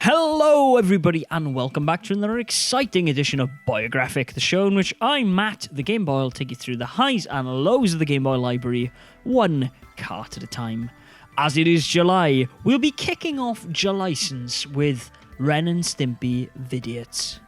Hello everybody and welcome back to another exciting edition of Boyographic, the show in which I, Matt, the Game Boy, will take you through the highs and lows of the Game Boy library, one cart at a time. As it is July, we'll be kicking off July-sence with Ren and Stimpy Veediots.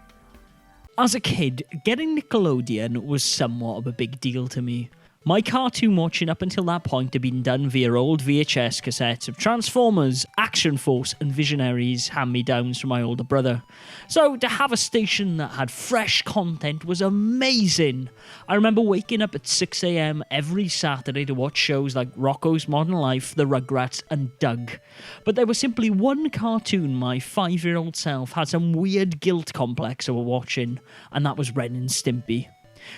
As a kid, getting Nickelodeon was somewhat of a big deal to me. My cartoon watching up until that point had been done via old VHS cassettes of Transformers, Action Force and Visionaries hand-me-downs from my older brother. So to have a station that had fresh content was amazing. I remember waking up at 6 AM every Saturday to watch shows like Rocko's Modern Life, The Rugrats and Doug. But there was simply one cartoon my 5-year-old self had some weird guilt complex over watching, and that was Ren and Stimpy.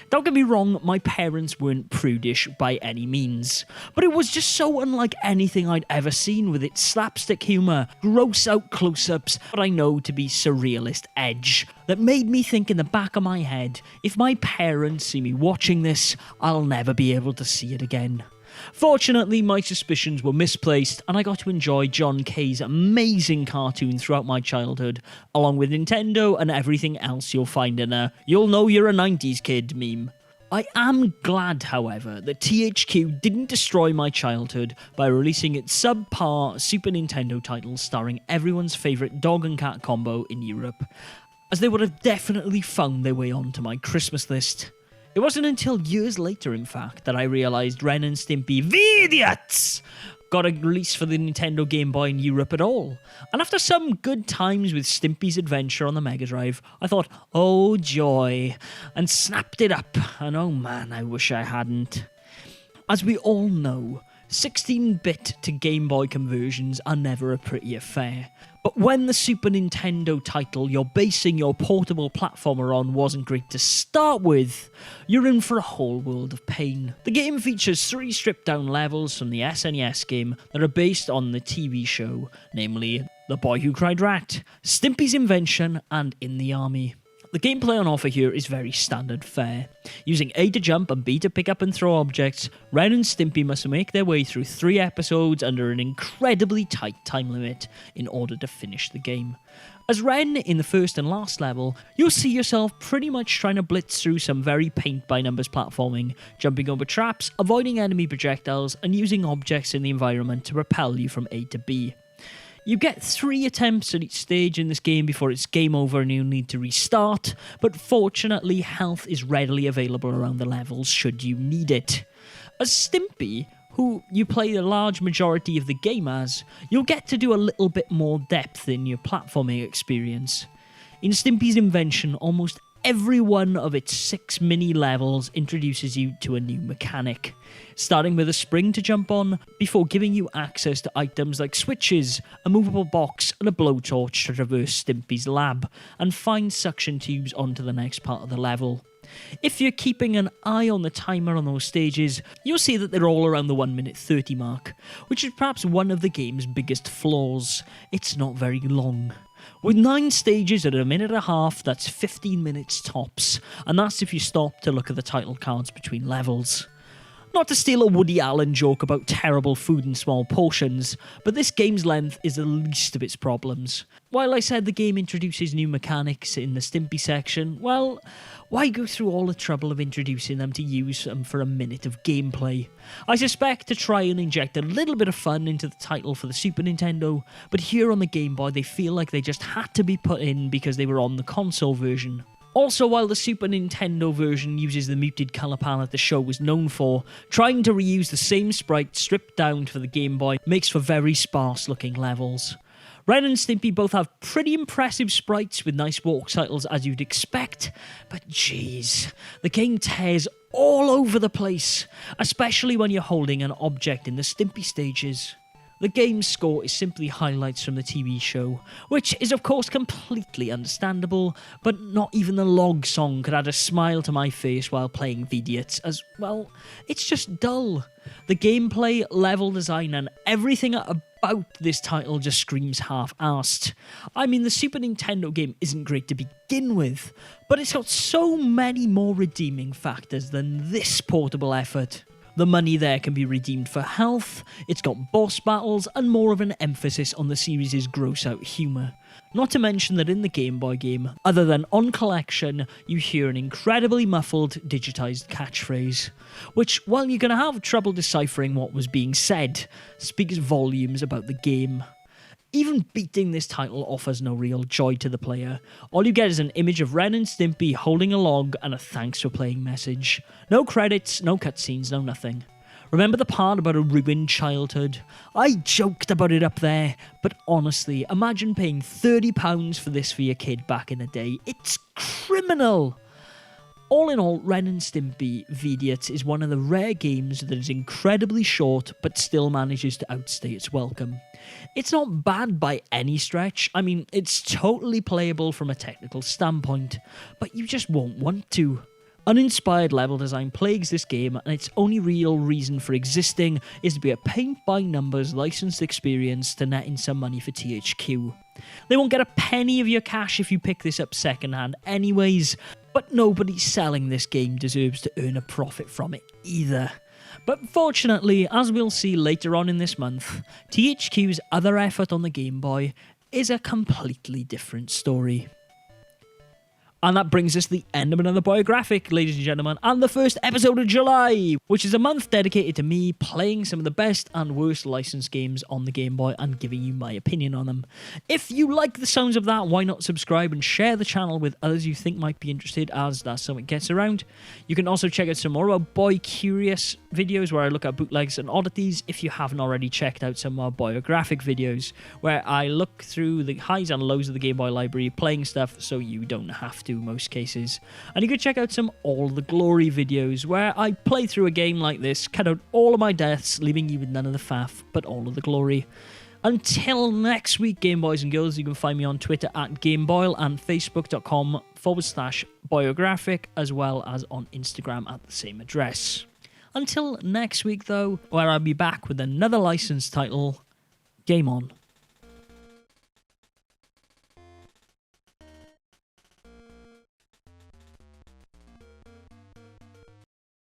Don't get me wrong, my parents weren't prudish by any means, but it was just so unlike anything I'd ever seen, with its slapstick humour, gross out close-ups, what I know to be surrealist edge, that made me think in the back of my head, if my parents see me watching this, I'll never be able to see it again. Fortunately, my suspicions were misplaced, and I got to enjoy John Kay's amazing cartoon throughout my childhood, along with Nintendo and everything else you'll find in a "you'll know you're a 90s kid" meme. I am glad, however, that THQ didn't destroy my childhood by releasing its subpar Super Nintendo titles starring everyone's favourite dog and cat combo in Europe, as they would have definitely found their way onto my Christmas list. It wasn't until years later, in fact, that I realised Ren and Stimpy Veediots got a release for the Nintendo Gameboy in Europe at all. And after some good times with Stimpy's Adventure on the Mega Drive, I thought, oh joy, and snapped it up, and oh man, I wish I hadn't. As we all know, 16-bit to Game Boy conversions are never a pretty affair. But when the Super Nintendo title you're basing your portable platformer on wasn't great to start with, you're in for a whole world of pain. The game features 3 stripped-down levels from the SNES game that are based on the TV show, namely The Boy Who Cried Rat, Stimpy's Invention, and In the Army. The gameplay on offer here is very standard fare. Using A to jump and B to pick up and throw objects, Ren and Stimpy must make their way through 3 episodes under an incredibly tight time limit in order to finish the game. As Ren, in the first and last level, you'll see yourself pretty much trying to blitz through some very paint-by-numbers platforming, jumping over traps, avoiding enemy projectiles, and using objects in the environment to propel you from A to B. You get 3 attempts at each stage in this game before it's game over and you'll need to restart, but fortunately health is readily available around the levels should you need it. As Stimpy, who you play the large majority of the game as, you'll get to do a little bit more depth in your platforming experience. In Stimpy's Invention, almost every one of its 6 mini-levels introduces you to a new mechanic, starting with a spring to jump on, before giving you access to items like switches, a movable box, and a blowtorch to traverse Stimpy's lab, and find suction tubes onto the next part of the level. If you're keeping an eye on the timer on those stages, you'll see that they're all around the 1:30 mark, which is perhaps one of the game's biggest flaws. It's not very long. With 9 stages at 1.5 minutes, that's 15 minutes tops, and that's if you stop to look at the title cards between levels. Not to steal a Woody Allen joke about terrible food in small portions, but this game's length is the least of its problems. While I said the game introduces new mechanics in the Stimpy section, well, why go through all the trouble of introducing them to use them for a minute of gameplay? I suspect to try and inject a little bit of fun into the title for the Super Nintendo, but here on the Game Boy they feel like they just had to be put in because they were on the console version. Also, while the Super Nintendo version uses the muted colour palette the show was known for, trying to reuse the same sprite stripped down for the Game Boy makes for very sparse looking levels. Ren and Stimpy both have pretty impressive sprites with nice walk titles as you'd expect, but geez, the game tears all over the place, especially when you're holding an object in the Stimpy stages. The game's score is simply highlights from the TV show, which is of course completely understandable, but not even the log song could add a smile to my face while playing Veediots, as, well, it's just dull. The gameplay, level design, and everything about this title just screams half-arsed. I mean, the Super Nintendo game isn't great to begin with, but it's got so many more redeeming factors than this portable effort. The money there can be redeemed for health, it's got boss battles, and more of an emphasis on the series' gross-out humour. Not to mention that in the Game Boy game, other than on collection, you hear an incredibly muffled, digitised catchphrase, which, while you're going to have trouble deciphering what was being said, speaks volumes about the game. Even beating this title offers no real joy to the player. All you get is an image of Ren and Stimpy holding a log and a thanks for playing message. No credits, no cutscenes, no nothing. Remember the part about a ruined childhood? I joked about it up there, but honestly, imagine paying £30 for this for your kid back in the day. It's criminal! All in all, Ren and Stimpy Veediots is one of the rare games that is incredibly short but still manages to outstay its welcome. It's not bad by any stretch. I mean, it's totally playable from a technical standpoint, but you just won't want to. Uninspired level design plagues this game, and its only real reason for existing is to be a paint-by-numbers licensed experience to net in some money for THQ. They won't get a penny of your cash if you pick this up secondhand anyways, but nobody selling this game deserves to earn a profit from it either. But fortunately, as we'll see later on in this month, THQ's other effort on the Game Boy is a completely different story. And that brings us to the end of another Boyographic, ladies and gentlemen, and the first episode of July, which is a month dedicated to me playing some of the best and worst licensed games on the Game Boy and giving you my opinion on them. If you like the sounds of that, why not subscribe and share the channel with others you think might be interested, as that's something gets around. You can also check out some more about Boy Curious videos where I look at bootlegs and oddities if you haven't already checked out some of our Boyographic videos, where I look through the highs and lows of the Game Boy library, playing stuff so you don't have to most cases. And you could check out some All the Glory videos where I play through a game like this, cut out all of my deaths, leaving you with none of the faff, but all of the glory. Until next week, Game Boys and Girls, you can find me on Twitter at Gameboyle and Facebook.com/Boyographic, as well as on Instagram at the same address. Until next week, though, where I'll be back with another licensed title, game on.